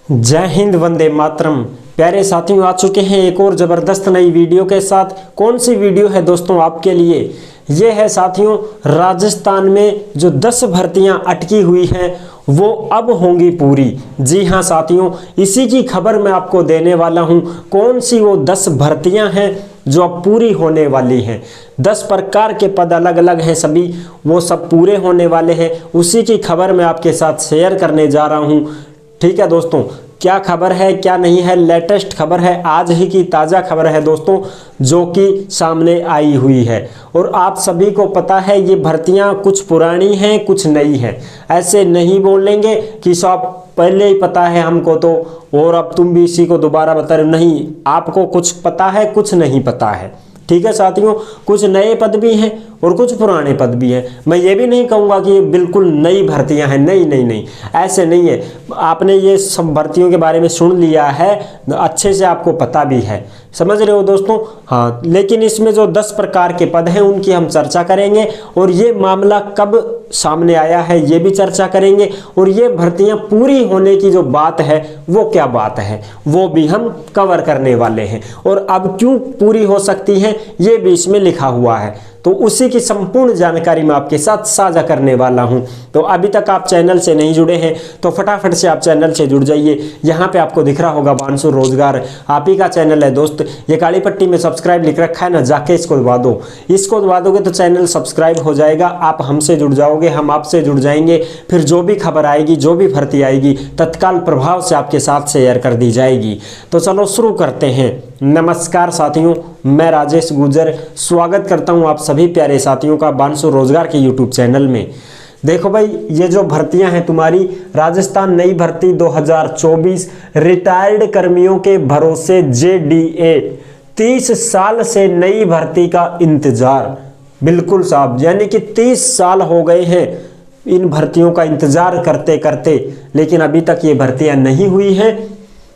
जय हिंद, वंदे मातरम। प्यारे साथियों, आ चुके हैं एक और ज़बरदस्त नई वीडियो के साथ। कौन सी वीडियो है दोस्तों आपके लिए? ये है साथियों, राजस्थान में जो 10 भर्तियां अटकी हुई हैं वो अब होंगी पूरी। जी हाँ साथियों, इसी की खबर मैं आपको देने वाला हूँ। कौन सी वो 10 भर्तियां हैं जो अब पूरी होने वाली हैं। 10 प्रकार के पद अलग अलग हैं, सभी वो सब पूरे होने वाले हैं। उसी की खबर मैं आपके साथ शेयर करने जा रहा हूँ। ठीक है दोस्तों, क्या खबर है क्या नहीं है, लेटेस्ट खबर है, आज ही की ताज़ा खबर है दोस्तों, जो कि सामने आई हुई है। और आप सभी को पता है ये भर्तियां कुछ पुरानी हैं कुछ नई हैं। ऐसे नहीं बोलेंगे कि सब पहले ही पता है हमको तो और अब तुम भी इसी को दोबारा बता रहे हो। नहीं, आपको कुछ पता है कुछ नहीं पता है। ठीक है साथियों, कुछ नए पद भी हैं और कुछ पुराने पद भी हैं। मैं ये भी नहीं कहूँगा कि ये बिल्कुल नई भर्तियां हैं, नहीं नहीं नहीं, ऐसे नहीं है। आपने ये सब भर्तियों के बारे में सुन लिया है, अच्छे से आपको पता भी है, समझ रहे हो दोस्तों। हाँ, लेकिन इसमें जो 10 प्रकार के पद हैं उनकी हम चर्चा करेंगे और ये मामला कब सामने आया है ये भी चर्चा करेंगे। और ये भर्तियां पूरी होने की जो बात है वो क्या बात है वो भी हम कवर करने वाले हैं। और अब क्यों पूरी हो सकती हैं ये भी इसमें लिखा हुआ है, तो उसी की संपूर्ण जानकारी मैं आपके साथ साझा करने वाला हूं। तो अभी तक आप चैनल से नहीं जुड़े हैं तो फटाफट से आप चैनल से जुड़ जाइए। यहाँ पे आपको दिख रहा होगा बांसुर रोजगार, आप ही का चैनल है दोस्त। ये काली पट्टी में सब्सक्राइब लिख रखा है ना, जाके इसको दबा दो। इसको दबा दोगे तो चैनल सब्सक्राइब हो जाएगा, आप हमसे जुड़ जाओगे, हम आपसे जुड़ जाएंगे। फिर जो भी खबर आएगी, जो भी भर्ती आएगी, तत्काल प्रभाव से आपके साथ शेयर कर दी जाएगी। तो चलो शुरू करते हैं। नमस्कार साथियों, मैं राजेश गुजर स्वागत करता हूं आप सभी प्यारे साथियों का बांसुर रोजगार के यूट्यूब चैनल में। देखो भाई, ये जो भर्तियां हैं तुम्हारी, राजस्थान नई भर्ती 2024, रिटायर्ड कर्मियों के भरोसे JDA, 30 साल से नई भर्ती का इंतजार। बिल्कुल साहब, यानी कि 30 साल हो गए हैं इन भर्तियों का इंतजार करते करते, लेकिन अभी तक ये भर्तियां नहीं हुई हैं।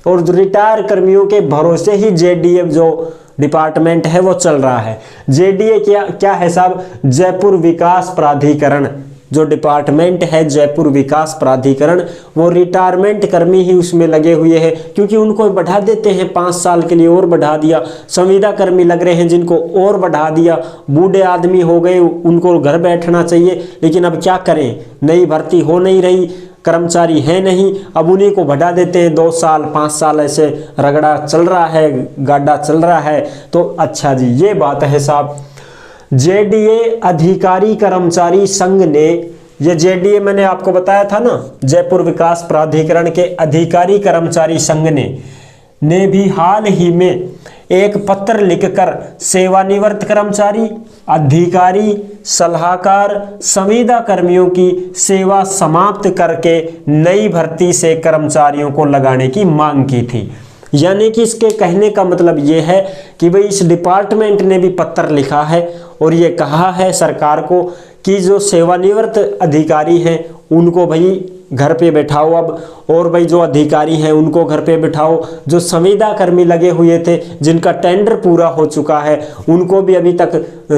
और रिटायर कर्मियों के भरोसे ही JDA जो डिपार्टमेंट है वो चल रहा है। JDA क्या है साहब? जयपुर विकास प्राधिकरण जो डिपार्टमेंट है, जयपुर विकास प्राधिकरण, वो रिटायरमेंट कर्मी ही उसमें लगे हुए हैं, क्योंकि उनको बढ़ा देते हैं 5 साल के लिए और बढ़ा दिया। संविदा कर्मी लग रहे हैं जिनको और बढ़ा दिया। बूढ़े आदमी हो गए, उनको घर बैठना चाहिए, लेकिन अब क्या करें, नई भर्ती हो नहीं रही, कर्मचारी है नहीं, अब उन्हीं को बढ़ा देते हैं। 2 साल 5 साल ऐसे रगड़ा चल रहा है, गाड़ा चल रहा है। तो अच्छा जी, ये बात है साहब। JDA अधिकारी कर्मचारी संघ ने, ये JDA मैंने आपको बताया था ना, जयपुर विकास प्राधिकरण के अधिकारी कर्मचारी संघ ने भी हाल ही में एक पत्र लिखकर सेवानिवृत्त कर्मचारी, अधिकारी, सलाहकार, संविदा कर्मियों की सेवा समाप्त करके नई भर्ती से कर्मचारियों को लगाने की मांग की थी। यानी कि इसके कहने का मतलब ये है कि भाई इस डिपार्टमेंट ने भी पत्र लिखा है और ये कहा है सरकार को कि जो सेवानिवृत्त अधिकारी हैं उनको भाई घर पे बैठाओ अब, और भाई जो अधिकारी हैं उनको घर पे बैठाओ। जो संविदा कर्मी लगे हुए थे जिनका टेंडर पूरा हो चुका है उनको भी अभी तक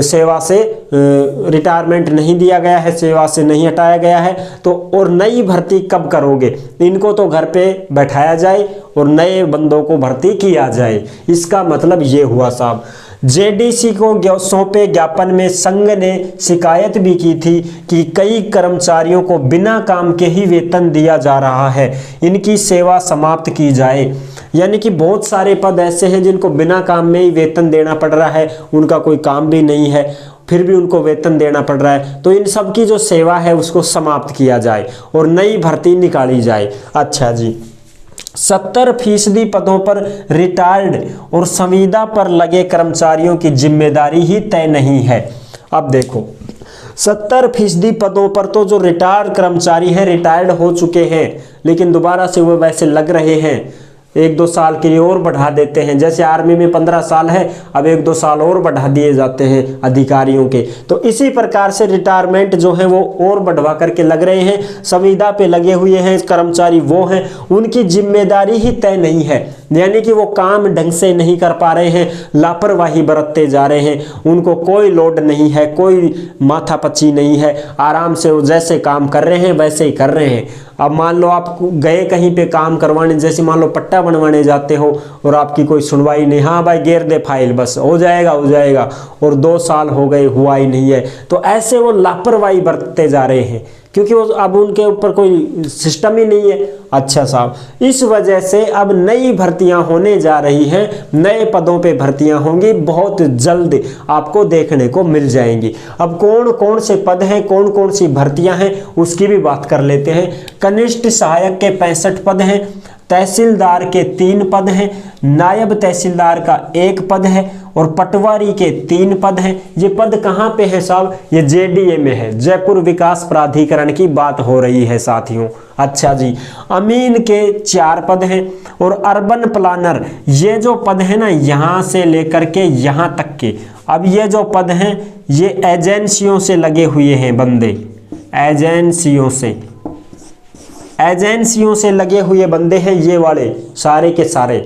सेवा से रिटायरमेंट नहीं दिया गया है, सेवा से नहीं हटाया गया है। तो और नई भर्ती कब करोगे? इनको तो घर पे बैठाया जाए और नए बंदों को भर्ती किया जाए। इसका मतलब ये हुआ साहब। JDC को सौंपे ज्ञापन में संघ ने शिकायत भी की थी कि कई कर्मचारियों को बिना काम के ही वेतन दिया जा रहा है, इनकी सेवा समाप्त की जाए। यानी कि बहुत सारे पद ऐसे हैं जिनको बिना काम में ही वेतन देना पड़ रहा है, उनका कोई काम भी नहीं है फिर भी उनको वेतन देना पड़ रहा है। तो इन सब की जो सेवा है उसको समाप्त किया जाए और नई भर्ती निकाली जाए। अच्छा जी, 70% पदों पर रिटायर्ड और संविदा पर लगे कर्मचारियों की जिम्मेदारी ही तय नहीं है। अब देखो, 70% पदों पर तो जो रिटायर्ड कर्मचारी हैं, रिटायर्ड हो चुके हैं, लेकिन दोबारा से वो वैसे लग रहे हैं, 1-2 साल के लिए और बढ़ा देते हैं। जैसे आर्मी में 15 साल है, अब 1-2 साल और बढ़ा दिए जाते हैं अधिकारियों के। तो इसी प्रकार से रिटायरमेंट जो है वो और बढ़वा करके लग रहे हैं। संविदा पे लगे हुए हैं कर्मचारी वो हैं, उनकी जिम्मेदारी ही तय नहीं है। यानी कि वो काम ढंग से नहीं कर पा रहे हैं, लापरवाही बरतते जा रहे हैं, उनको कोई लोड नहीं है, कोई माथापच्ची नहीं है, आराम से वो जैसे काम कर रहे हैं वैसे ही कर रहे हैं। अब मान लो आप गए कहीं पे काम करवाने, जैसे मान लो पट्टा बनवाने जाते हो और आपकी कोई सुनवाई नहीं, हाँ भाई गेर दे फाइल, बस हो जाएगा और 2 साल हो गए हुआ ही नहीं है। तो ऐसे वो लापरवाही बरतते जा रहे हैं क्योंकि वो अब उनके ऊपर कोई सिस्टम ही नहीं है। अच्छा साहब, इस वजह से अब नई भर्तियां होने जा रही हैं, नए पदों पे भर्तियां होंगी, बहुत जल्द आपको देखने को मिल जाएंगी। अब कौन कौन से पद हैं, कौन कौन सी भर्तियां हैं, उसकी भी बात कर लेते हैं। कनिष्ठ सहायक के 65 पद हैं, तहसीलदार के 3 पद हैं, नायब तहसीलदार का 1 पद है और पटवारी के 3 पद हैं। ये पद कहाँ पे है साहब? ये जेडीए में है, जयपुर विकास प्राधिकरण की बात हो रही है साथियों। अच्छा जी, अमीन के 4 पद हैं और अर्बन प्लानर, ये जो पद है ना, यहाँ से लेकर के यहाँ तक के, अब ये जो पद हैं ये एजेंसियों से लगे हुए हैं बंदे, एजेंसियों से लगे हुए बंदे हैं ये वाले सारे के सारे।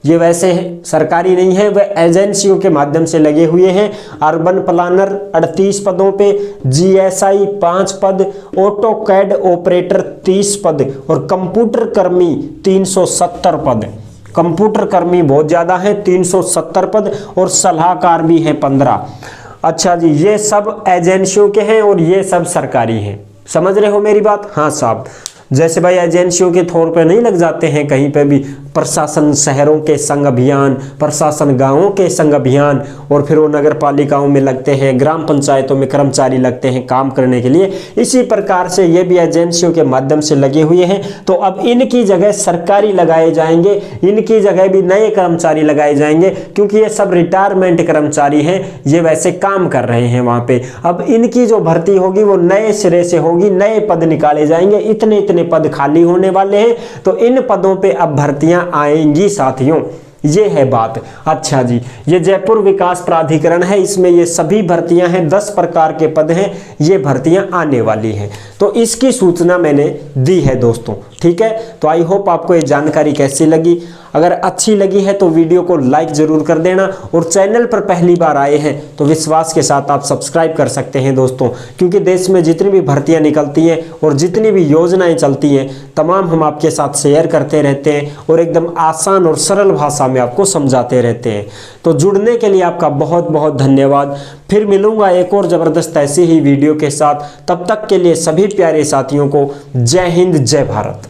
ये वैसे सरकारी नहीं है, वह एजेंसियों के माध्यम से लगे हुए हैं। अर्बन प्लानर 38 पदों पे, जीएसआई 5 पद, ऑटो कैड ऑपरेटर 30 पद और कंप्यूटर कर्मी 370 पद। कंप्यूटर कर्मी बहुत ज़्यादा है, 370 पद और सलाहकार भी हैं 15। अच्छा जी, ये सब एजेंसियों के हैं और ये सब सरकारी हैं। समझ रहे हो मेरी बात? हाँ साहब, जैसे भाई एजेंसियों के तौर पे नहीं लग जाते हैं कहीं पे भी, प्रशासन शहरों के संघ अभियान, प्रशासन गांवों के संघ अभियान, और फिर वो नगर पालिकाओं में लगते हैं, ग्राम पंचायतों में कर्मचारी लगते हैं काम करने के लिए। इसी प्रकार से ये भी एजेंसियों के माध्यम से लगे हुए हैं। तो अब इनकी जगह सरकारी लगाए जाएंगे, इनकी जगह भी नए कर्मचारी लगाए जाएंगे, क्योंकि ये सब रिटायरमेंट कर्मचारी हैं, ये वैसे काम कर रहे हैं वहाँ पे। अब इनकी जो भर्ती होगी वो नए सिरे से होगी, नए पद निकाले जाएंगे, इतने पद खाली होने वाले हैं, तो इन पदों पे अब भर्तियां आएंगी साथियों, ये है बात। अच्छा जी, ये जयपुर विकास प्राधिकरण है, इसमें ये सभी भर्तियां हैं, 10 प्रकार के पद हैं, ये भर्तियां आने वाली हैं। तो इसकी सूचना मैंने दी है दोस्तों, ठीक है। तो आई होप आपको ये जानकारी कैसी लगी। अगर अच्छी लगी है तो वीडियो को लाइक जरूर कर देना, और चैनल पर पहली बार आए हैं तो विश्वास के साथ आप सब्सक्राइब कर सकते हैं दोस्तों, क्योंकि देश में जितनी भी भर्तियां निकलती हैं और जितनी भी योजनाएं चलती हैं तमाम हम आपके साथ शेयर करते रहते हैं और एकदम आसान और सरल भाषा में आपको समझाते रहते हैं। तो जुड़ने के लिए आपका बहुत बहुत धन्यवाद। फिर मिलूंगा एक और ज़बरदस्त ऐसी ही वीडियो के साथ। तब तक के लिए सभी प्यारे साथियों को जय हिंद, जय भारत।